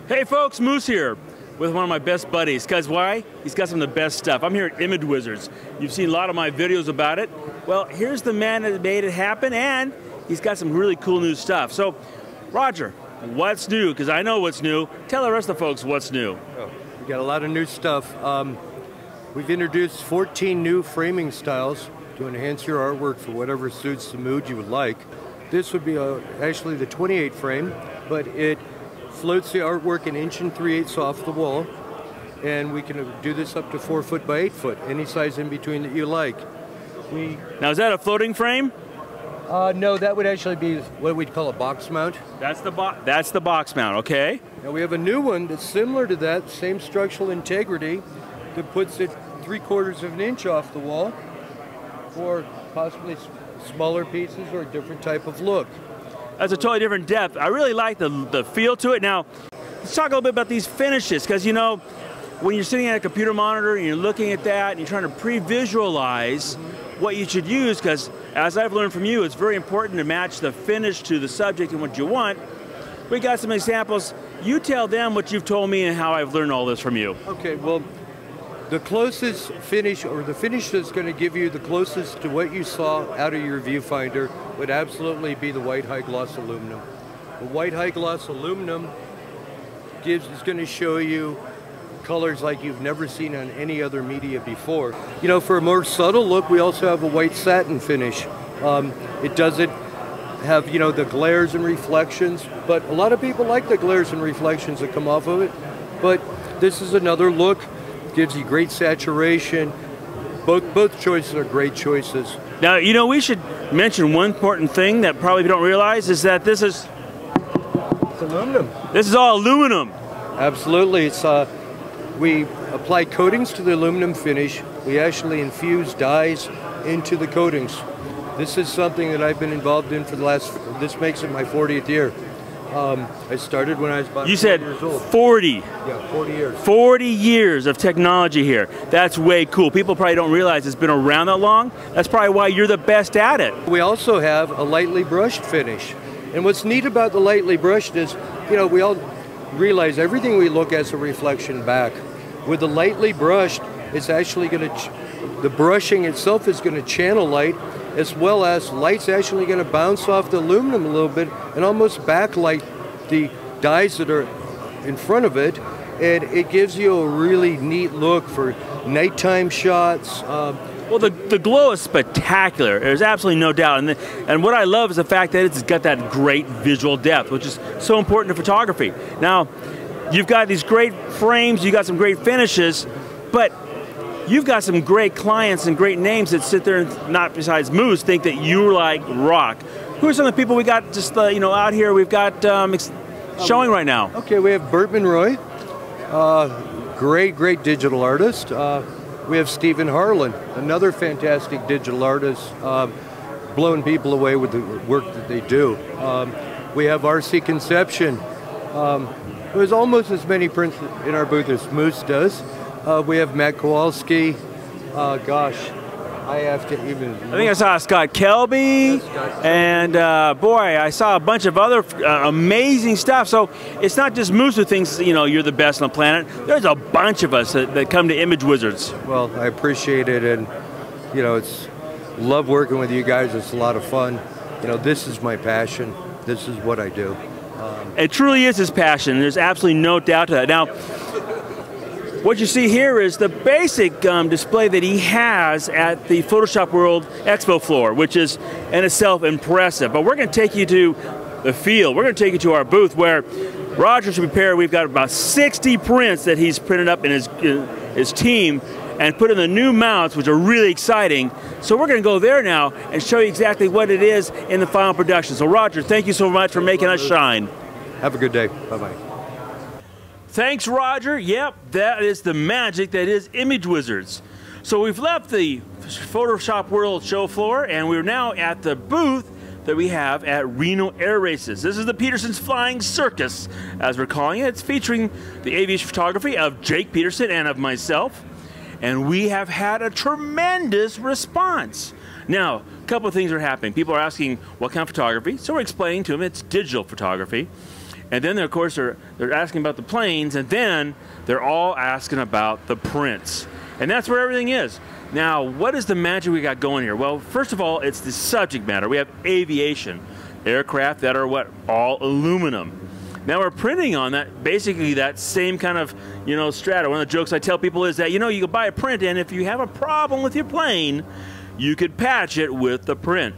Hey folks, Moose here with one of my best buddies. Because why? He's got some of the best stuff. I'm here at Image Wizards. You've seen a lot of my videos about it. Well, here's the man that made it happen, and he's got some really cool new stuff. So, Roger, what's new? Because I know what's new. Tell the rest of the folks what's new. Oh, we got a lot of new stuff. We've introduced 14 new framing styles to enhance your artwork for whatever suits the mood you would like. This would be actually the 28 frame, but it floats the artwork an 1 3/8 off the wall, and we can do this up to 4 foot by 8 foot, any size in between that you like. Now, is that a floating frame? No, that would actually be what we'd call a box mount. That's the box mount, okay. Now we have a new one that's similar to that, same structural integrity, that puts it 3/4 of an inch off the wall for possibly smaller pieces or a different type of look. That's a totally different depth. I really like the feel to it. Now, let's talk a little bit about these finishes, because you know, when you're sitting at a computer monitor and you're looking at that and you're trying to pre-visualize what you should use, because as I've learned from you, it's very important to match the finish to the subject and what you want. We got some examples. You tell them what you've told me and how I've learned all this from you. Okay, well, the closest finish, or the finish that's going to give you the closest to what you saw out of your viewfinder, would absolutely be the white high gloss aluminum. The white high gloss aluminum is going to show you colors like you've never seen on any other media before. You know, for a more subtle look, we also have a white satin finish. It doesn't have, you know, the glares and reflections, but a lot of people like the glares and reflections that come off of it. But this is another look. Gives you great saturation. Both choices are great choices. Now, you know, we should mention one important thing that probably people don't realize is that this is... It's aluminum. This is all aluminum. Absolutely. It's we apply coatings to the aluminum finish. We actually infuse dyes into the coatings. This is something that I've been involved in for the last, this makes it my 40th year. I started when I was about 40 years old. 40. Yeah, 40 years. 40 years of technology here. That's way cool. People probably don't realize it's been around that long. That's probably why you're the best at it. We also have a lightly brushed finish. And what's neat about the lightly brushed is, you know, we all realize everything we look at is a reflection back. With the lightly brushed, it's actually going to, the brushing itself is going to channel light, as well as light's actually going to bounce off the aluminum a little bit and almost backlight the dyes that are in front of it, and it gives you a really neat look for nighttime shots. Well, the glow is spectacular. There's absolutely no doubt, and what I love is the fact that it's got that great visual depth, which is so important to photography. Now, you've got these great frames, you got some great finishes, but you've got some great clients and great names that sit there and, not besides Moose, think that you like rock. Who are some of the people we got just you know, out here? We've got showing right now. Okay, we have Burt Monroy, great digital artist. We have Stephen Harlan, another fantastic digital artist, blowing people away with the work that they do. We have R.C. Conception. There's almost as many prints in our booth as Moose does. We have Matt Kowalski. Gosh, I have to even... I think I saw Scott Kelby, and boy, I saw a bunch of other amazing stuff. So it's not just Moose who thinks, you know, you're the best on the planet. There's a bunch of us that come to Image Wizards. Well, I appreciate it, and you know, love working with you guys. It's a lot of fun. You know, this is my passion. This is what I do. It truly is his passion. There's absolutely no doubt to that. Now, what you see here is the basic display that he has at the Photoshop World Expo floor, which is in itself impressive. But we're going to take you to the field. We're going to take you to our booth where Roger's prepared. We've got about 60 prints that he's printed up in his team and put in the new mounts, which are really exciting. So we're going to go there now and show you exactly what it is in the final production. So Roger, thank you so much for making us shine. Have a good day. Bye-bye. Thanks, Roger. Yep, that is the magic that is Image Wizards. So we've left the Photoshop World show floor, and we're now at the booth that we have at Reno Air Races. This is the Peterson's Flying Circus, as we're calling it. It's featuring the aviation photography of Jake Peterson and of myself, and we have had a tremendous response. Now, a couple of things are happening. People are asking what kind of photography, so we're explaining to them it's digital photography. And then, of course, they're asking about the planes, and then they're all asking about the prints. And that's where everything is. Now, what is the magic we got going here? Well, first of all, it's the subject matter. We have aviation, aircraft that are what? All aluminum. Now we're printing on that, basically that same kind of, strata. One of the jokes I tell people is that, you can buy a print, and if you have a problem with your plane, you could patch it with the print.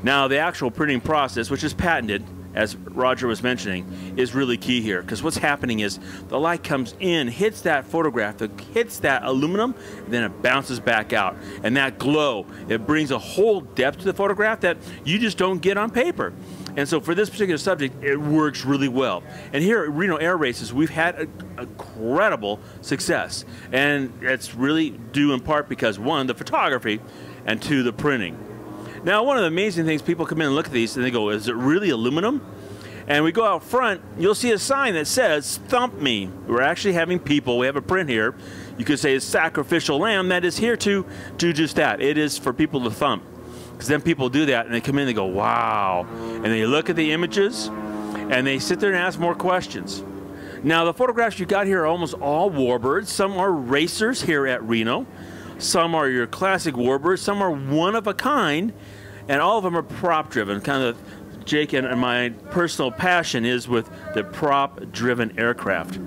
Now, the actual printing process, which is patented, as Roger was mentioning, is really key here, because what's happening is the light comes in, hits that photograph, hits that aluminum, and then it bounces back out. And that glow, it brings a whole depth to the photograph that you just don't get on paper. And so for this particular subject, it works really well. And here at Reno Air Races, we've had incredible success. And it's really due in part because, one, the photography, and two, the printing. Now, one of the amazing things, people come in and look at these and they go, is it really aluminum? And we go out front, you'll see a sign that says, "Thump me." We're actually having people, we have a print here, you could say a sacrificial lamb that is here to do just that. It is for people to thump. Because then people do that and they come in and they go, wow. And they look at the images and they sit there and ask more questions. Now, the photographs you got here are almost all warbirds. Some are racers here at Reno. Some are your classic warbirds. Some are one of a kind. And all of them are prop driven. Kind of Jake and my personal passion is with the prop driven aircraft.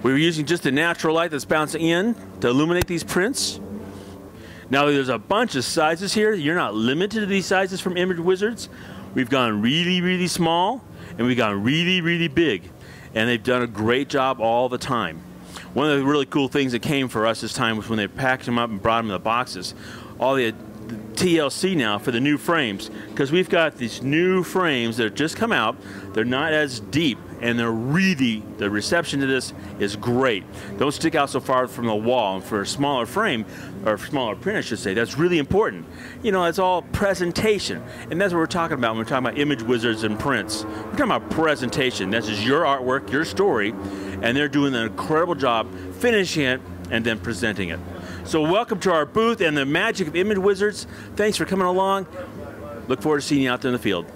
We were using just the natural light that's bouncing in to illuminate these prints. Now, there's a bunch of sizes here. You're not limited to these sizes from Image Wizards. We've gone really, really small, and we've gone really, really big. And they've done a great job all the time. One of the really cool things that came for us this time was when they packed them up and brought them in the boxes. All the TLC now for the new frames, because we've got these new frames that have just come out. They're not as deep, and they're really, the reception to this is great. Don't stick out so far from the wall. And for a smaller frame, or smaller print I should say, that's really important. It's all presentation, and that's what we're talking about when we're talking about Image Wizards and prints. We're talking about presentation. This is your artwork, your story, and they're doing an incredible job finishing it and then presenting it. So welcome to our booth and the magic of Image Wizards. Thanks for coming along. Look forward to seeing you out there in the field.